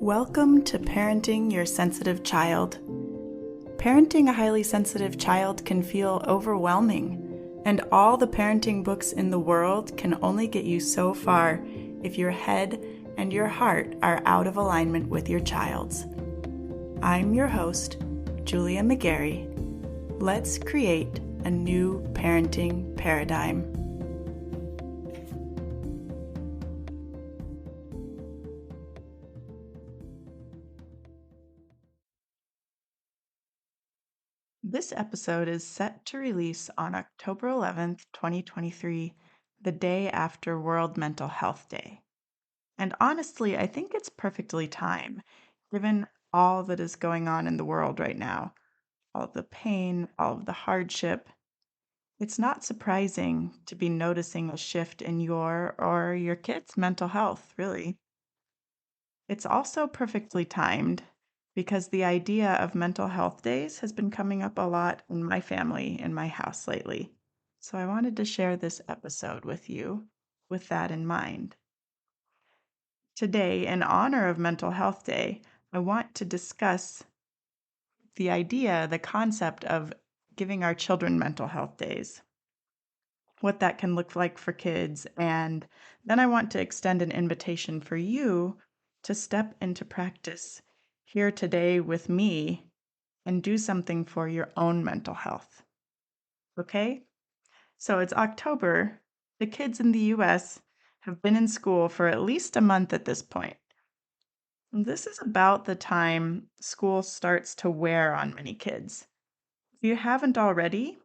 Welcome to Parenting Your Sensitive Child. Parenting a highly sensitive child can feel overwhelming, and all the parenting books in the world can only get you so far if your head and your heart are out of alignment with your child's. I'm your host, Julia McGarry. Let's create a new parenting paradigm. This episode is set to release on October 11th, 2023, the day after World Mental Health Day. And honestly, I think it's perfectly timed, given all that is going on in the world right now, all of the pain, all of the hardship. It's not surprising to be noticing a shift in your or your kids' mental health, really. It's also perfectly timed because the idea of mental health days has been coming up a lot in my family, in my house lately. So I wanted to share this episode with you with that in mind. Today, in honor of Mental Health Day, I want to discuss the idea, the concept of giving our children mental health days, what that can look like for kids, and then I want to extend an invitation for you to step into practice here today with me and do something for your own mental health. Okay? So it's October. The kids in the US have been in school for at least a month at this point. And this is about the time school starts to wear on many kids. If you haven't already,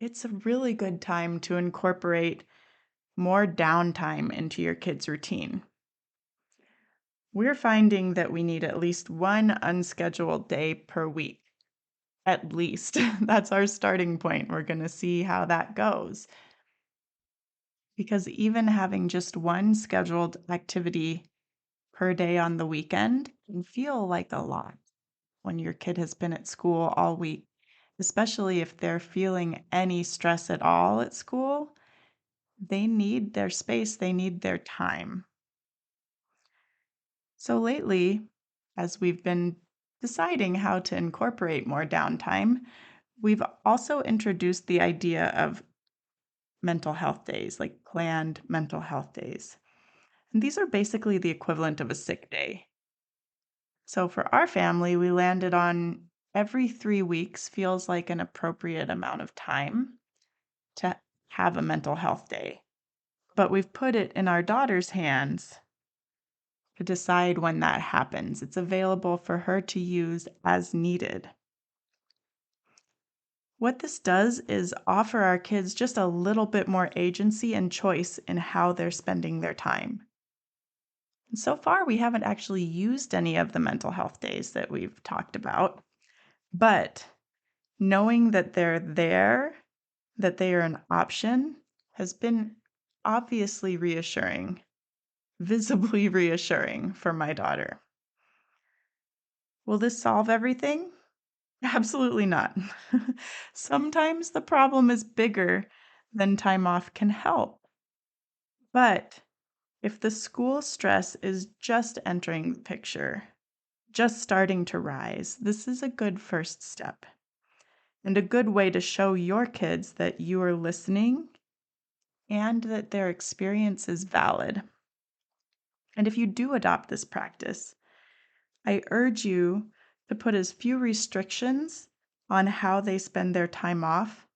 it's a really good time to incorporate more downtime into your kids' routine. We're finding that we need at least one unscheduled day per week. At least. That's our starting point. We're going to see how that goes. Because even having just one scheduled activity per day on the weekend can feel like a lot when your kid has been at school all week, especially if they're feeling any stress at all at school. They need their space, they need their time. So lately, as we've been deciding how to incorporate more downtime, we've also introduced the idea of mental health days, like planned mental health days. And these are basically the equivalent of a sick day. So for our family, we landed on every 3 weeks feels like an appropriate amount of time to have a mental health day. But we've put it in our daughter's hands to decide when that happens. It's available for her to use as needed. What this does is offer our kids just a little bit more agency and choice in how they're spending their time. And so far, we haven't actually used any of the mental health days that we've talked about, but knowing that they're there, that they are an option, has been obviously reassuring, visibly reassuring for my daughter. Will this solve everything? Absolutely not. Sometimes the problem is bigger than time off can help. But if the school stress is just entering the picture, just starting to rise, this is a good first step and a good way to show your kids that you are listening and that their experience is valid. And if you do adopt this practice, I urge you to put as few restrictions on how they spend their time off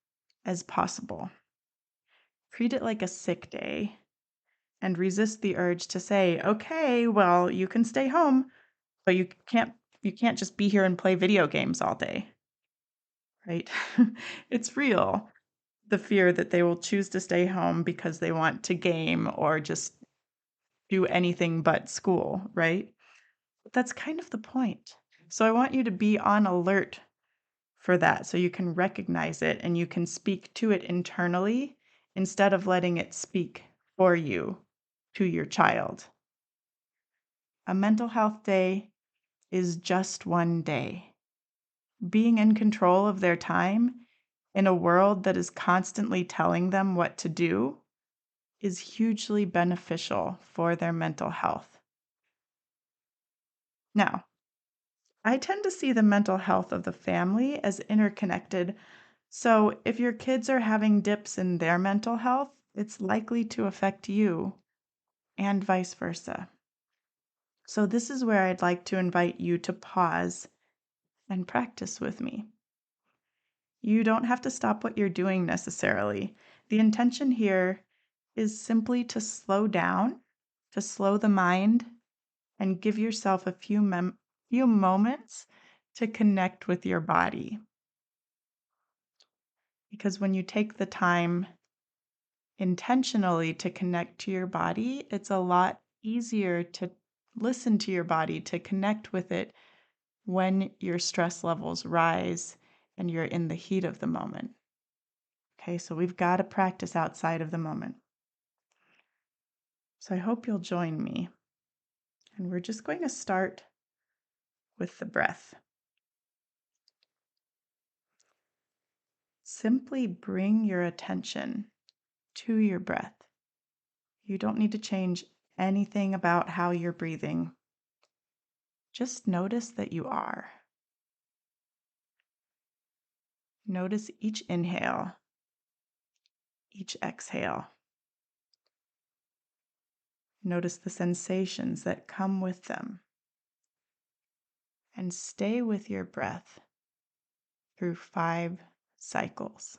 as possible. Treat it like a sick day and resist the urge to say, okay, well, you can stay home, but you can't just be here and play video games all day. Right? It's real. The fear that they will choose to stay home because they want to game or just do anything but school, right? But that's kind of the point. So I want you to be on alert for that so you can recognize it and you can speak to it internally instead of letting it speak for you to your child. A mental health day is just one day. Being in control of their time in a world that is constantly telling them what to do is hugely beneficial for their mental health. Now, I tend to see the mental health of the family as interconnected. So, if your kids are having dips in their mental health, it's likely to affect you and vice versa. So, this is where I'd like to invite you to pause and practice with me. You don't have to stop what you're doing necessarily. The intention here is simply to slow down, to slow the mind, and give yourself a few moments to connect with your body. Because when you take the time intentionally to connect to your body, it's a lot easier to listen to your body, to connect with it when your stress levels rise and you're in the heat of the moment. Okay, so we've got to practice outside of the moment. So I hope you'll join me. And we're just going to start with the breath. Simply bring your attention to your breath. You don't need to change anything about how you're breathing. Just notice that you are. Notice each inhale, each exhale. Notice the sensations that come with them. And stay with your breath through 5 cycles.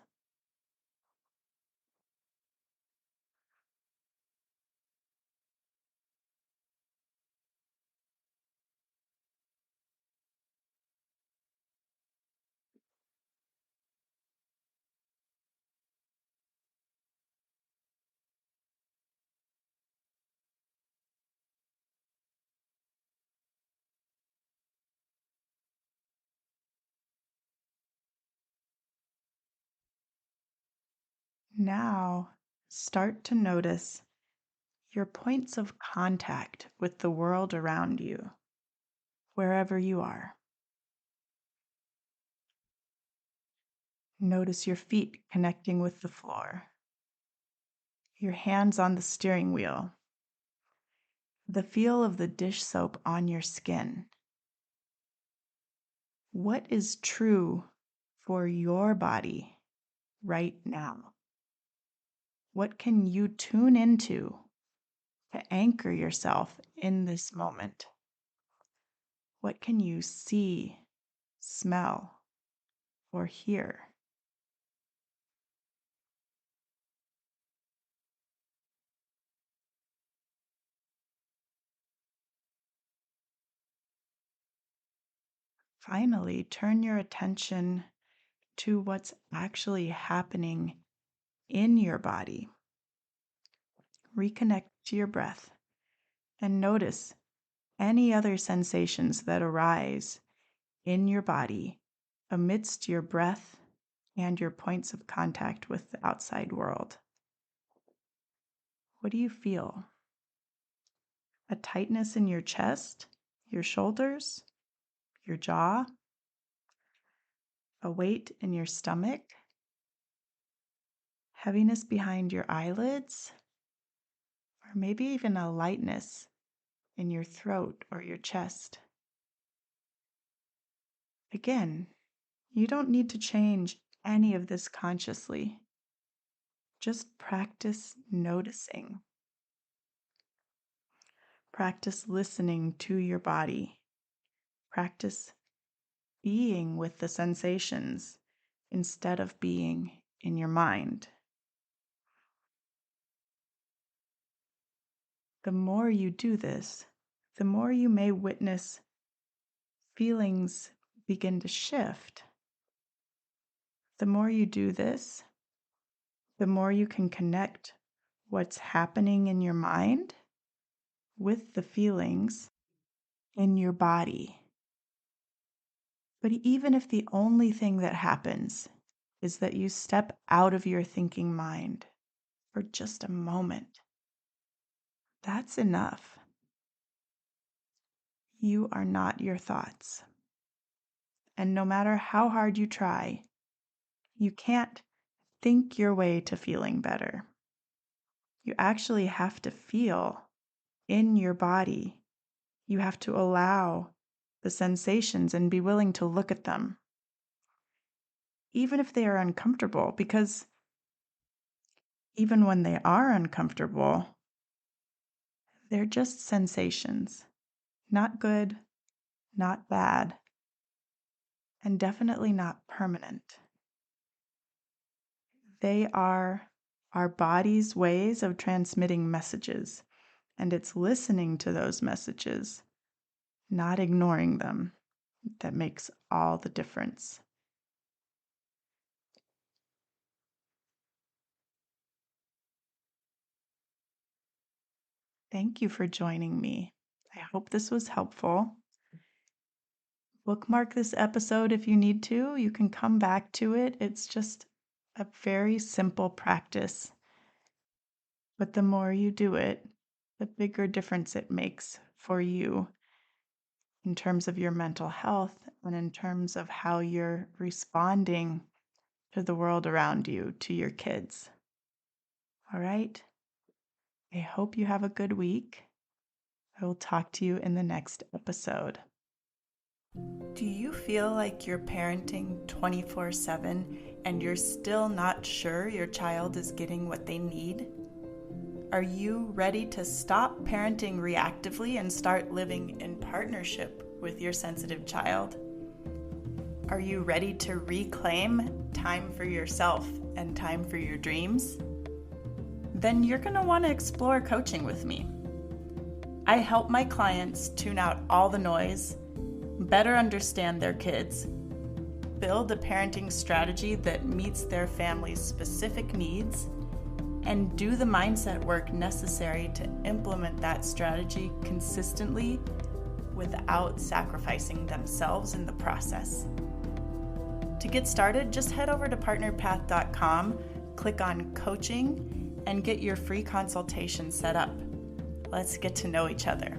Now, start to notice your points of contact with the world around you, wherever you are. Notice your feet connecting with the floor, your hands on the steering wheel, the feel of the dish soap on your skin. What is true for your body right now? What can you tune into to anchor yourself in this moment? What can you see, smell, or hear? Finally, turn your attention to what's actually happening in your body. Reconnect to your breath and notice any other sensations that arise in your body amidst your breath and your points of contact with the outside world. What do you feel? A tightness in your chest, your shoulders, your jaw? A weight in your stomach? Heaviness behind your eyelids? Or maybe even a lightness in your throat or your chest? Again, you don't need to change any of this consciously. Just practice noticing. Practice listening to your body. Practice being with the sensations instead of being in your mind. The more you do this, the more you may witness feelings begin to shift. The more you do this, the more you can connect what's happening in your mind with the feelings in your body. But even if the only thing that happens is that you step out of your thinking mind for just a moment, that's enough. You are not your thoughts. And no matter how hard you try, you can't think your way to feeling better. You actually have to feel in your body. You have to allow the sensations and be willing to look at them, even if they are uncomfortable, because even when they are uncomfortable, they're just sensations. Not good, not bad, and definitely not permanent. They are our body's ways of transmitting messages, and it's listening to those messages, not ignoring them, that makes all the difference. Thank you for joining me. I hope this was helpful. Bookmark this episode if you need to. You can come back to it. It's just a very simple practice. But the more you do it, the bigger difference it makes for you in terms of your mental health and in terms of how you're responding to the world around you, to your kids. All right? I hope you have a good week. I will talk to you in the next episode. Do you feel like you're parenting 24/7 and you're still not sure your child is getting what they need? Are you ready to stop parenting reactively and start living in partnership with your sensitive child? Are you ready to reclaim time for yourself and time for your dreams? Then you're going to want to explore coaching with me. I help my clients tune out all the noise, better understand their kids, build a parenting strategy that meets their family's specific needs, and do the mindset work necessary to implement that strategy consistently without sacrificing themselves in the process. To get started, just head over to partnerpath.com, click on coaching, and get your free consultation set up. Let's get to know each other.